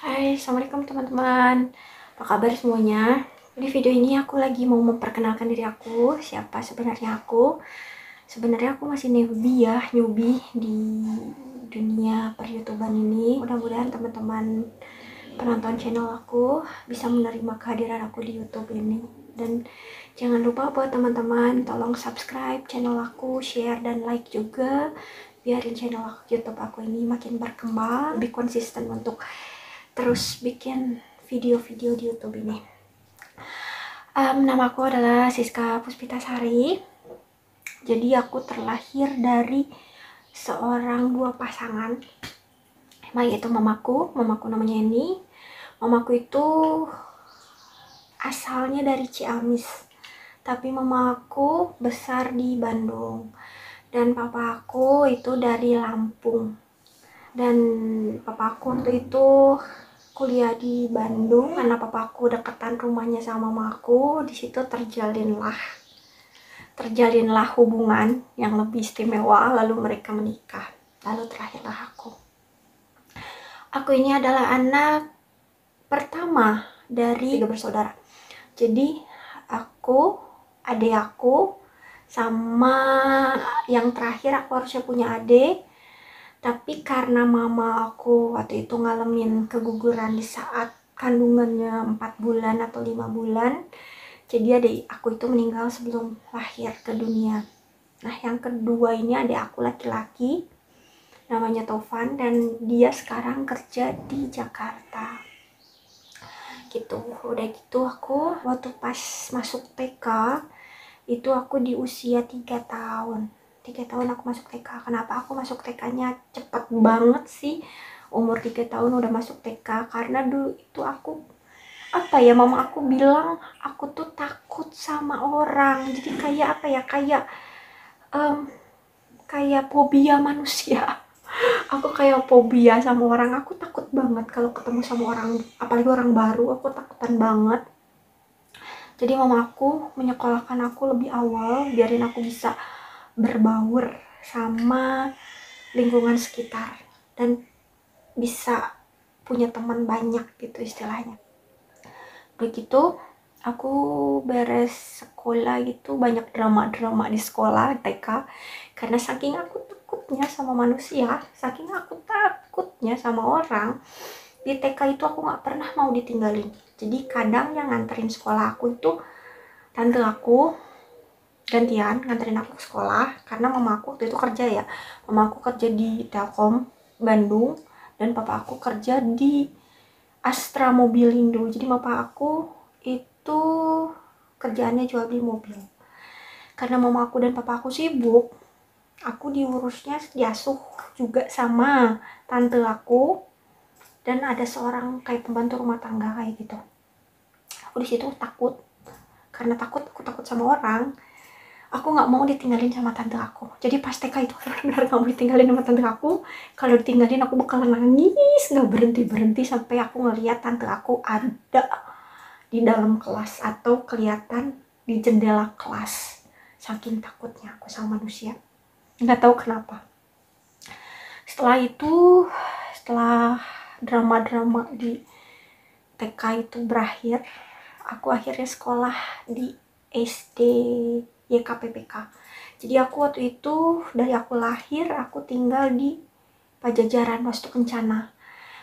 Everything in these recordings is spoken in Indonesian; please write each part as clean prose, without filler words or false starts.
Hai, assalamualaikum teman-teman. Apa kabar semuanya? Di video ini aku lagi mau memperkenalkan diri aku. Siapa sebenarnya aku? Sebenarnya aku masih newbie di dunia per-YouTuban ini. Mudah-mudahan teman-teman penonton channel aku bisa menerima kehadiran aku di YouTube ini. Dan jangan lupa buat teman-teman tolong subscribe channel aku, share dan like juga. Biarin channel YouTube aku ini makin berkembang, lebih konsisten untuk terus bikin video-video di YouTube ini. Nama aku adalah Siska Puspitasari. Jadi aku terlahir dari seorang dua pasangan, yaitu mamaku namanya Eni. Mamaku itu asalnya dari Ciamis, tapi mamaku besar di Bandung. Dan papaku itu dari Lampung. Dan papaku waktu itu kuliah di Bandung karena papaku deketan rumahnya sama mamaku. Di situ terjalinlah hubungan yang lebih istimewa, lalu mereka menikah, lalu terakhirlah aku. Aku ini adalah anak pertama dari 3 bersaudara. Jadi aku, adik aku, sama yang terakhir aku harusnya punya adik. Tapi karena mama aku waktu itu ngalamin keguguran di saat kandungannya 4 bulan atau 5 bulan, jadi adik aku itu meninggal sebelum lahir ke dunia. Nah, yang kedua ini adik aku laki-laki, namanya Tovan, dan dia sekarang kerja di Jakarta. Gitu. Udah gitu aku waktu pas masuk TK, itu aku di usia 3 tahun. 3 tahun aku masuk TK. Kenapa aku masuk TK-nya cepet banget sih? Umur 3 tahun udah masuk TK. Karena dulu itu aku, mama aku bilang aku tuh takut sama orang. Jadi kayak kayak fobia manusia. Aku kayak fobia sama orang. Aku takut banget kalau ketemu sama orang, apalagi orang baru. Aku takutan banget. Jadi mama aku menyekolahkan aku lebih awal, biarin aku bisa berbaur sama lingkungan sekitar dan bisa punya teman banyak gitu istilahnya. Begitu aku beres sekolah gitu, banyak drama-drama di sekolah TK karena saking aku takutnya sama manusia, saking aku takutnya sama orang. Di TK itu aku nggak pernah mau ditinggalin. Jadi kadang yang nganterin sekolah aku itu tante aku, gantian nganterin aku ke sekolah karena mama aku waktu itu kerja ya. Mama aku kerja di Telkom Bandung dan papa aku kerja di Astra Mobilindo. Jadi papa aku itu kerjaannya jual beli mobil. Karena mama aku dan papa aku sibuk, aku diasuh juga sama tante aku dan ada seorang kayak pembantu rumah tangga kayak gitu. Aku di situ takut, karena aku takut sama orang. Aku nggak mau ditinggalin sama tante aku. Jadi pas TK itu benar-benar nggak mau ditinggalin sama tante aku. Kalau ditinggalin aku bakalan nangis nggak berhenti sampai aku ngeliat tante aku ada di dalam kelas atau kelihatan di jendela kelas. Saking takutnya aku sama manusia. Nggak tahu kenapa. Setelah drama-drama di TK itu berakhir, aku akhirnya sekolah di SD YKPPK. Jadi aku waktu itu dari aku lahir aku tinggal di Pajajaran Wastu Kencana.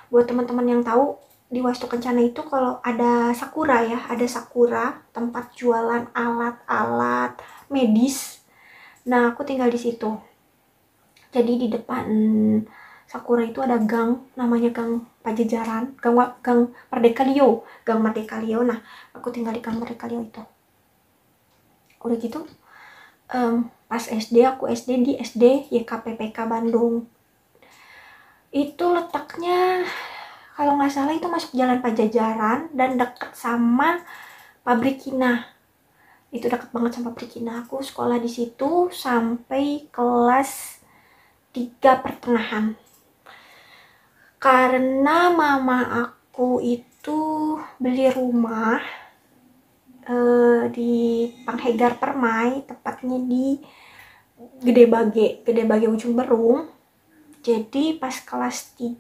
Buat teman-teman yang tahu, di Wastu Kencana itu kalau ada sakura ya, ada sakura, tempat jualan alat-alat medis. Nah, aku tinggal di situ. Jadi di depan sakura itu ada gang, namanya Gang Pajajaran, Gang Merdeka Lio, Gang Merdeka Lio. Nah, aku tinggal di Gang Merdeka Lio itu. Udah gitu, pas SD, aku SD di SD YKPPK Bandung. Itu letaknya kalau nggak salah itu masuk Jalan Pajajaran dan deket sama pabrik Kina. Itu deket banget sama pabrik Kina. Aku sekolah di situ sampai kelas 3 pertengahan. Karena mama aku itu beli rumah di Panghegar Permai, tepatnya di Gede Bage Ujung Berung. Jadi pas kelas 3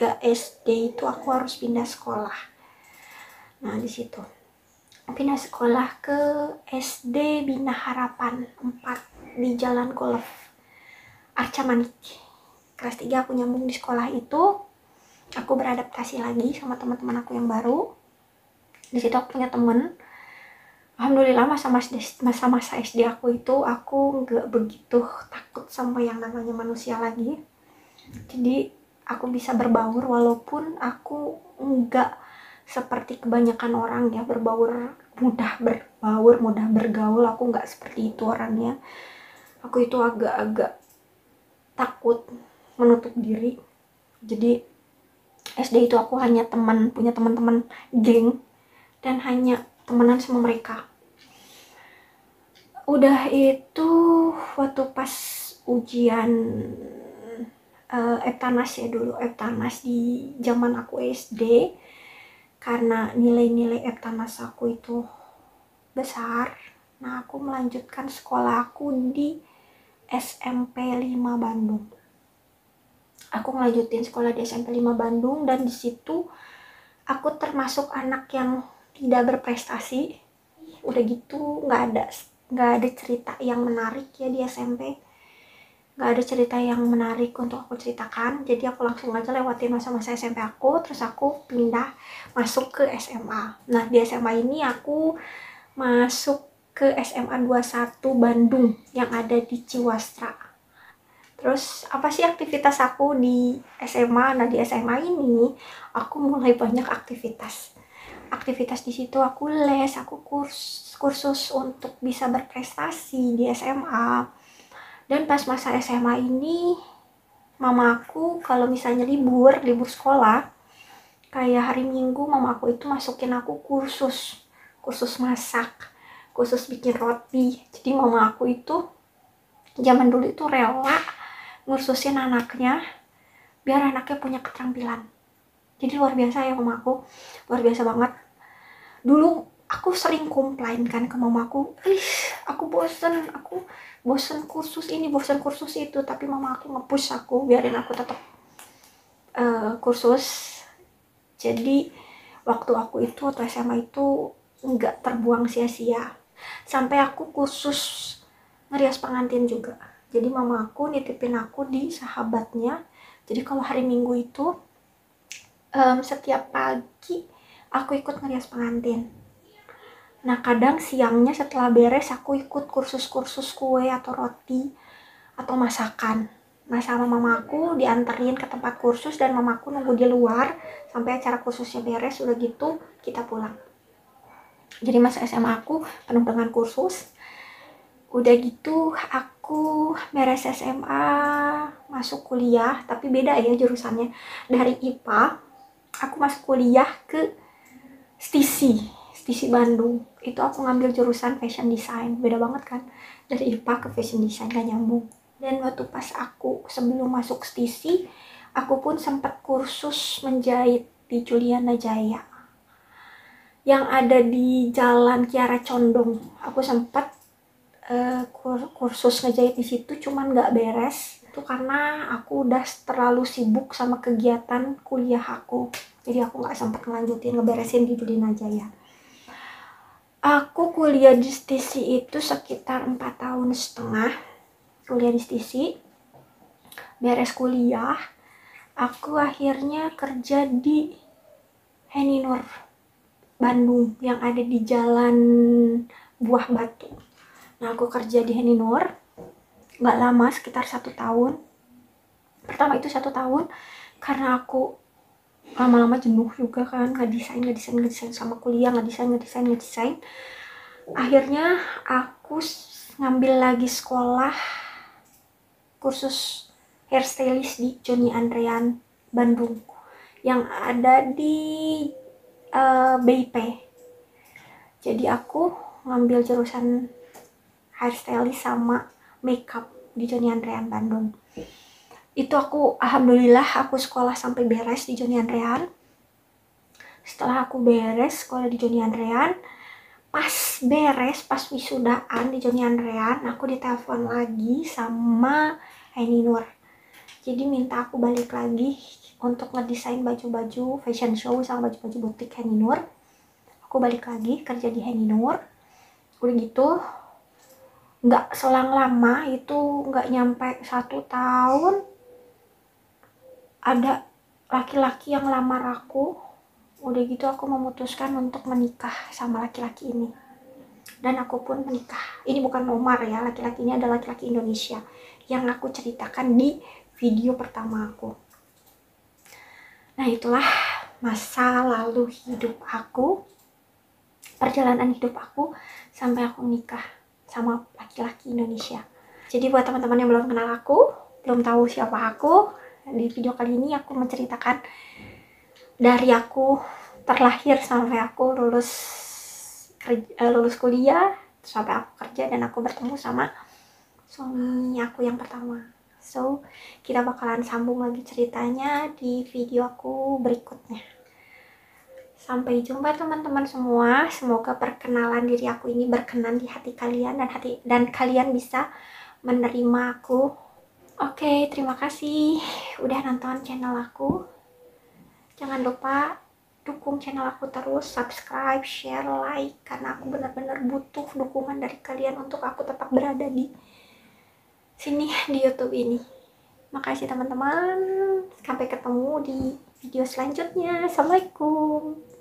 3 SD itu aku harus pindah sekolah. Nah di situ pindah sekolah ke SD Bina Harapan 4 di Jalan Golf Arca Manik. Kelas 3 aku nyambung di sekolah itu. Aku beradaptasi lagi sama teman-teman aku yang baru. Di situ aku punya temen. Alhamdulillah masa-masa SD aku itu aku nggak begitu takut sama yang namanya manusia lagi. Jadi aku bisa berbaur walaupun aku nggak seperti kebanyakan orang ya, mudah bergaul. Aku nggak seperti itu orangnya. Aku itu agak-agak takut, menutup diri. Jadi SD itu aku hanya punya teman-teman geng dan hanya temenan sama mereka. Udah itu waktu pas ujian Eptanas ya, dulu Eptanas di zaman aku SD, karena nilai-nilai Eptanas aku itu besar. Nah aku melanjutkan sekolah aku di SMP 5 Bandung. Aku ngelanjutin sekolah di SMP 5 Bandung, dan di situ aku termasuk anak yang tidak berprestasi. Udah gitu nggak ada cerita yang menarik ya di SMP. Nggak ada cerita yang menarik untuk aku ceritakan. Jadi aku langsung aja lewatin masa-masa SMP aku, terus aku pindah masuk ke SMA. Nah di SMA ini aku masuk ke SMA 21 Bandung yang ada di Ciwastra. Terus apa sih aktivitas aku di SMA? Nah di SMA ini aku mulai banyak aktivitas. Aktivitas di situ aku les, aku kursus untuk bisa berprestasi di SMA. Dan pas masa SMA ini, mama aku kalau misalnya libur sekolah, kayak hari Minggu mama aku itu masukin aku kursus masak, kursus bikin roti. Jadi mama aku itu zaman dulu itu rela ngursusin anaknya biar anaknya punya keterampilan. Jadi luar biasa ya mama aku, luar biasa banget. Dulu aku sering komplain kan ke mamaku, aku bosen kursus ini, bosen kursus itu, tapi mama aku nge-push aku biarin aku tetap kursus. Jadi waktu aku itu waktu SMA itu nggak terbuang sia-sia, sampai aku kursus ngerias pengantin juga. Jadi mama aku nitipin aku di sahabatnya. Jadi kalau hari Minggu itu setiap pagi aku ikut ngerias pengantin. Nah kadang siangnya setelah beres aku ikut kursus-kursus kue atau roti atau masakan. Nah sama mama aku dianterin ke tempat kursus dan mama aku nunggu di luar sampai acara kursusnya beres. Udah gitu kita pulang. Jadi masa SMA aku penuh dengan kursus. Udah gitu aku beres SMA masuk kuliah, tapi beda ya jurusannya. Dari IPA aku masuk kuliah ke STISI Bandung. Itu aku ngambil jurusan fashion design. Beda banget kan, dari IPA ke fashion design, gak nyambung. Dan waktu pas aku sebelum masuk STISI, aku pun sempat kursus menjahit di Juliana Jaya yang ada di Jalan Kiara Condong. Aku sempat kursus ngejahit di situ, cuman nggak beres itu karena aku udah terlalu sibuk sama kegiatan kuliah aku. Jadi aku nggak sempat ngeberesin di Juliana Jaya. Aku kuliah di STISI itu sekitar 4,5 tahun kuliah di STISI. Beres kuliah, aku akhirnya kerja di Heninur Bandung yang ada di Jalan Buah Batu. Nah aku kerja di Heninur nggak lama, sekitar 1 tahun. Pertama itu 1 tahun karena aku lama-lama jenuh juga kan, nggak desain sama kuliah, nggak desain. Akhirnya aku ngambil lagi sekolah kursus hairstylist di Joni Andrean Bandung yang ada di BIP. Jadi aku ngambil jurusan hairstylist sama makeup di Joni Andrean Bandung. Itu aku alhamdulillah aku sekolah sampai beres di Joni Andrean. Setelah aku beres sekolah di Joni Andrean, pas wisudaan di Joni Andrean, aku ditelepon lagi sama Heninur. Jadi minta aku balik lagi untuk ngedesain baju-baju fashion show sama baju-baju butik Henny Nur. Aku balik lagi kerja di Henny Nur. Udah gitu nggak selang lama, itu nggak nyampe 1 tahun, ada laki-laki yang lamar aku. Udah gitu aku memutuskan untuk menikah sama laki-laki ini, dan aku pun menikah. Ini bukan nomor ya, laki-lakinya adalah laki-laki Indonesia yang aku ceritakan di video pertama aku. Nah, itulah masa lalu hidup aku, perjalanan hidup aku sampai aku nikah sama laki-laki Indonesia. Jadi buat teman-teman yang belum kenal aku, belum tahu siapa aku, di video kali ini aku menceritakan dari aku terlahir sampai aku lulus kuliah, sampai aku kerja dan aku bertemu sama suami aku yang pertama. So, kita bakalan sambung lagi ceritanya di video aku berikutnya. Sampai jumpa teman-teman semua. Semoga perkenalan diri aku ini berkenan di hati kalian dan kalian bisa menerima aku. Oke, terima kasih udah nonton channel aku. Jangan lupa dukung channel aku terus, subscribe, share, like, karena aku benar-benar butuh dukungan dari kalian untuk aku tetap berada di sini di YouTube ini. Makasih teman-teman. Sampai ketemu di video selanjutnya. Assalamualaikum.